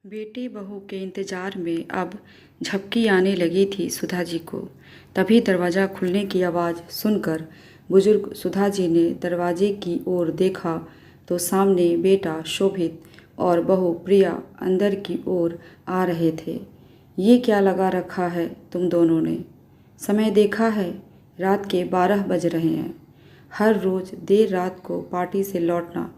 बेटे बहू के इंतजार में अब झपकी आने लगी थी सुधा जी को। तभी दरवाज़ा खुलने की आवाज़ सुनकर बुजुर्ग सुधा जी ने दरवाजे की ओर देखा तो सामने बेटा शोभित और बहू प्रिया अंदर की ओर आ रहे थे। ये क्या लगा रखा है तुम दोनों ने? समय देखा है, रात के 12 बज रहे हैं। हर रोज़ देर रात को पार्टी से लौटना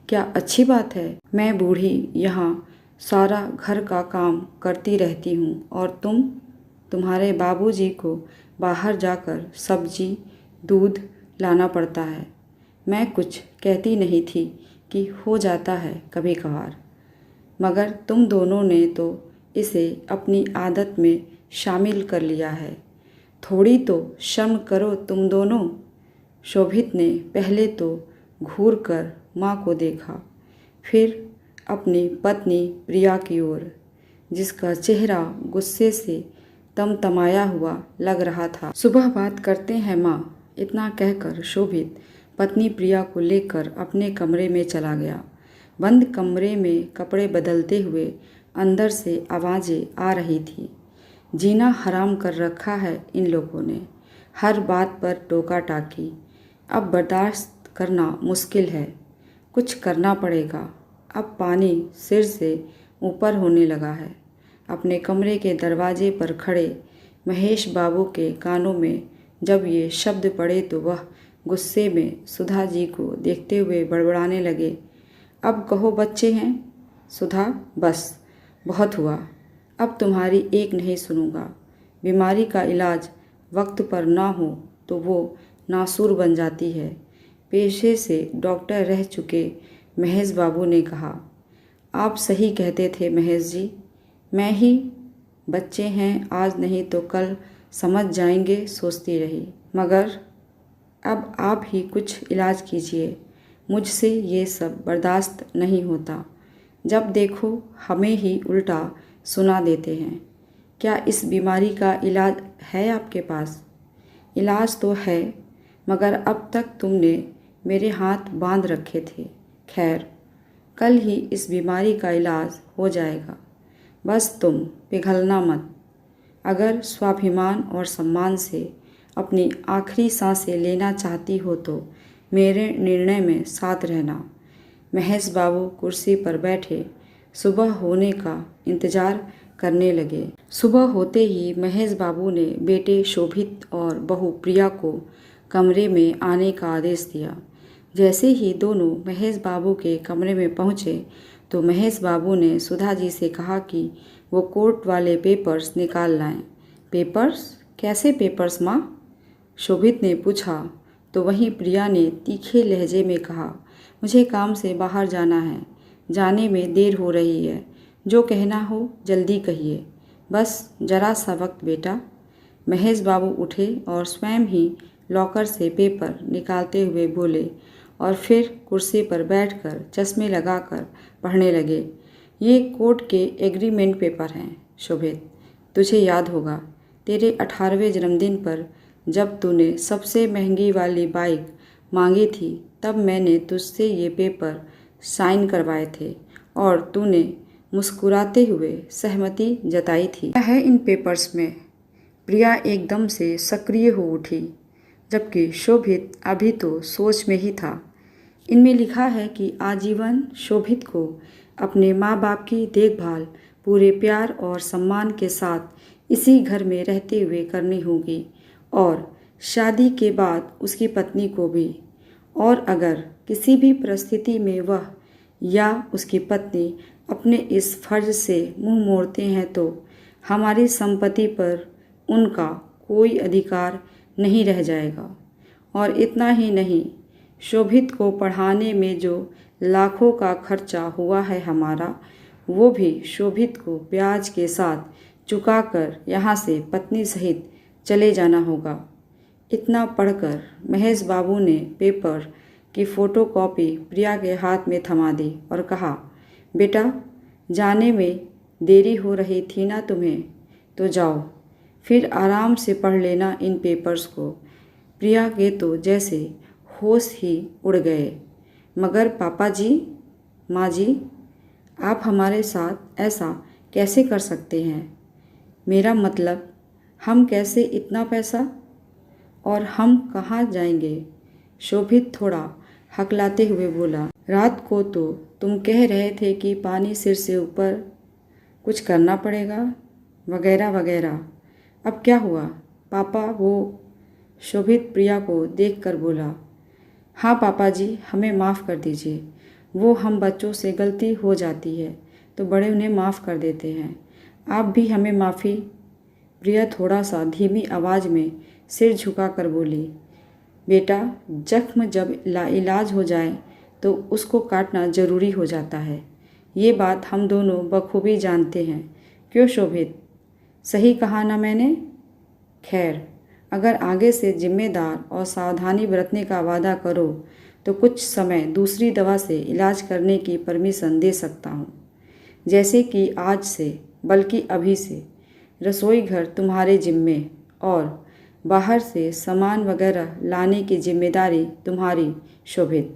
क्या अच्छी बात है? मैं बूढ़ी यहाँ सारा घर का काम करती रहती हूँ और तुम्हारे बाबूजी को बाहर जाकर सब्जी दूध लाना पड़ता है। मैं कुछ कहती नहीं थी कि हो जाता है कभी कभार, मगर तुम दोनों ने तो इसे अपनी आदत में शामिल कर लिया है। थोड़ी तो शर्म करो तुम दोनों। शोभित ने पहले तो घूर कर माँ को देखा, फिर अपनी पत्नी प्रिया की ओर, जिसका चेहरा गुस्से से तमतमाया हुआ लग रहा था। सुबह बात करते हैं माँ, इतना कहकर शोभित पत्नी प्रिया को लेकर अपने कमरे में चला गया। बंद कमरे में कपड़े बदलते हुए अंदर से आवाज़ें आ रही थी। जीना हराम कर रखा है इन लोगों ने, हर बात पर टोका टाकी। अब बर्दाश्त करना मुश्किल है, कुछ करना पड़ेगा। अब पानी सिर से ऊपर होने लगा है। अपने कमरे के दरवाजे पर खड़े महेश बाबू के कानों में जब ये शब्द पड़े तो वह गुस्से में सुधा जी को देखते हुए बड़बड़ाने लगे। अब कहो बच्चे हैं। सुधा, बस बहुत हुआ, अब तुम्हारी एक नहीं सुनूंगा। बीमारी का इलाज वक्त पर ना हो तो वो नासूर बन जाती है। पेशे से डॉक्टर रह चुके महेश बाबू ने कहा। आप सही कहते थे महेश जी, मैं ही बच्चे हैं आज नहीं तो कल समझ जाएंगे सोचती रही, मगर अब आप ही कुछ इलाज कीजिए। मुझसे ये सब बर्दाश्त नहीं होता। जब देखो हमें ही उल्टा सुना देते हैं। क्या इस बीमारी का इलाज है आपके पास? इलाज तो है, मगर अब तक तुमने मेरे हाथ बांध रखे थे। खैर, कल ही इस बीमारी का इलाज हो जाएगा। बस तुम पिघलना मत। अगर स्वाभिमान और सम्मान से अपनी आखिरी सांसें लेना चाहती हो तो मेरे निर्णय में साथ रहना। महेश बाबू कुर्सी पर बैठे सुबह होने का इंतजार करने लगे। सुबह होते ही महेश बाबू ने बेटे शोभित और बहू प्रिया को कमरे में आने का आदेश दिया। जैसे ही दोनों महेश बाबू के कमरे में पहुँचे तो महेश बाबू ने सुधा जी से कहा कि वो कोर्ट वाले पेपर्स निकाल लाएं। पेपर्स? कैसे पेपर्स माँ? शोभित ने पूछा तो वहीं प्रिया ने तीखे लहजे में कहा, मुझे काम से बाहर जाना है, जाने में देर हो रही है। जो कहना हो जल्दी कहिए, बस जरा सा वक्त बेटा। महेश बाबू उठे और स्वयं ही लॉकर से पेपर निकालते हुए बोले और फिर कुर्सी पर बैठकर चश्मे लगाकर पढ़ने लगे। ये कोर्ट के एग्रीमेंट पेपर हैं शोभित। तुझे याद होगा तेरे 18वें जन्मदिन पर जब तूने सबसे महंगी वाली बाइक मांगी थी, तब मैंने तुझसे ये पेपर साइन करवाए थे और तूने मुस्कुराते हुए सहमति जताई थी। क्या है इन पेपर्स में? प्रिया एकदम से सक्रिय हो उठी, जबकि शोभित अभी तो सोच में ही था। इनमें लिखा है कि आजीवन शोभित को अपने माँ बाप की देखभाल पूरे प्यार और सम्मान के साथ इसी घर में रहते हुए करनी होगी और शादी के बाद उसकी पत्नी को भी। और अगर किसी भी परिस्थिति में वह या उसकी पत्नी अपने इस फर्ज से मुंह मोड़ते हैं तो हमारी संपत्ति पर उनका कोई अधिकार नहीं रह जाएगा। और इतना ही नहीं, शोभित को पढ़ाने में जो लाखों का खर्चा हुआ है हमारा, वो भी शोभित को ब्याज के साथ चुकाकर यहाँ से पत्नी सहित चले जाना होगा। इतना पढ़कर महेश बाबू ने पेपर की फ़ोटोकॉपी प्रिया के हाथ में थमा दी और कहा, बेटा जाने में देरी हो रही थी ना तुम्हें, तो जाओ फिर आराम से पढ़ लेना इन पेपर्स को। प्रिया के तो जैसे होश ही उड़ गए। मगर पापा जी, माँ जी, आप हमारे साथ ऐसा कैसे कर सकते हैं? मेरा मतलब, हम कैसे इतना पैसा? और हम कहाँ जाएंगे? शोभित थोड़ा हकलाते हुए बोला। रात को तो तुम कह रहे थे कि पानी सिर से ऊपर, कुछ करना पड़ेगा, वगैरह वगैरह। अब क्या हुआ पापा? वो शोभित प्रिया को देखकर बोला। हाँ पापा जी, हमें माफ़ कर दीजिए। वो हम बच्चों से गलती हो जाती है तो बड़े उन्हें माफ़ कर देते हैं। आप भी हमें माफ़ी। प्रिया थोड़ा सा धीमी आवाज़ में सिर झुका कर बोली। बेटा, जख्म जब इलाज हो जाए तो उसको काटना ज़रूरी हो जाता है। ये बात हम दोनों बखूबी जानते हैं। क्यों शोभित, सही कहा ना मैंने? खैर, अगर आगे से जिम्मेदार और सावधानी बरतने का वादा करो तो कुछ समय दूसरी दवा से इलाज करने की परमिशन दे सकता हूँ। जैसे कि आज से, बल्कि अभी से। रसोई घर तुम्हारे जिम्मे और बाहर से सामान वगैरह लाने की जिम्मेदारी तुम्हारी शोभित।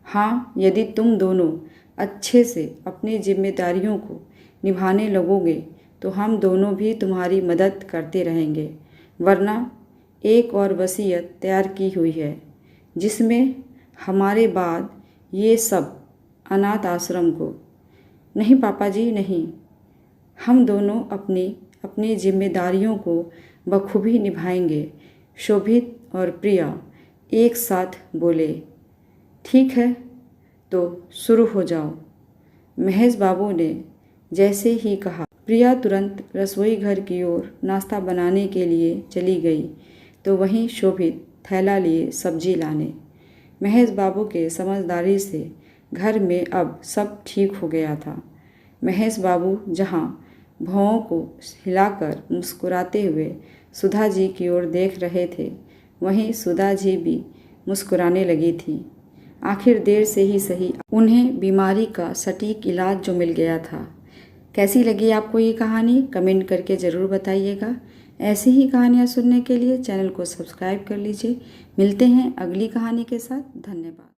हाँ, यदि तुम दोनों अच्छे से अपनी जिम्मेदारियों को निभाने लगोगे तो हम दोनों भी तुम्हारी मदद करते रहेंगे। वरना एक और वसीयत तैयार की हुई है जिसमें हमारे बाद ये सब अनाथ आश्रम को। नहीं पापा जी, नहीं। हम दोनों अपनी अपनी जिम्मेदारियों को बखूबी निभाएंगे। शोभित और प्रिया एक साथ बोले। ठीक है, तो शुरू हो जाओ। महेश बाबू ने जैसे ही कहा, प्रिया तुरंत रसोई घर की ओर नाश्ता बनाने के लिए चली गई तो वहीं शोभित थैला लिए सब्जी लाने। महेश बाबू के समझदारी से घर में अब सब ठीक हो गया था। महेश बाबू जहाँ भौं को हिलाकर मुस्कुराते हुए सुधा जी की ओर देख रहे थे, वहीं सुधा जी भी मुस्कुराने लगी थी। आखिर देर से ही सही उन्हें बीमारी का सटीक इलाज जो मिल गया था। कैसी लगी आपको ये कहानी? कमेंट करके ज़रूर बताइएगा। ऐसी ही कहानियाँ सुनने के लिए चैनल को सब्सक्राइब कर लीजिए। मिलते हैं अगली कहानी के साथ। धन्यवाद।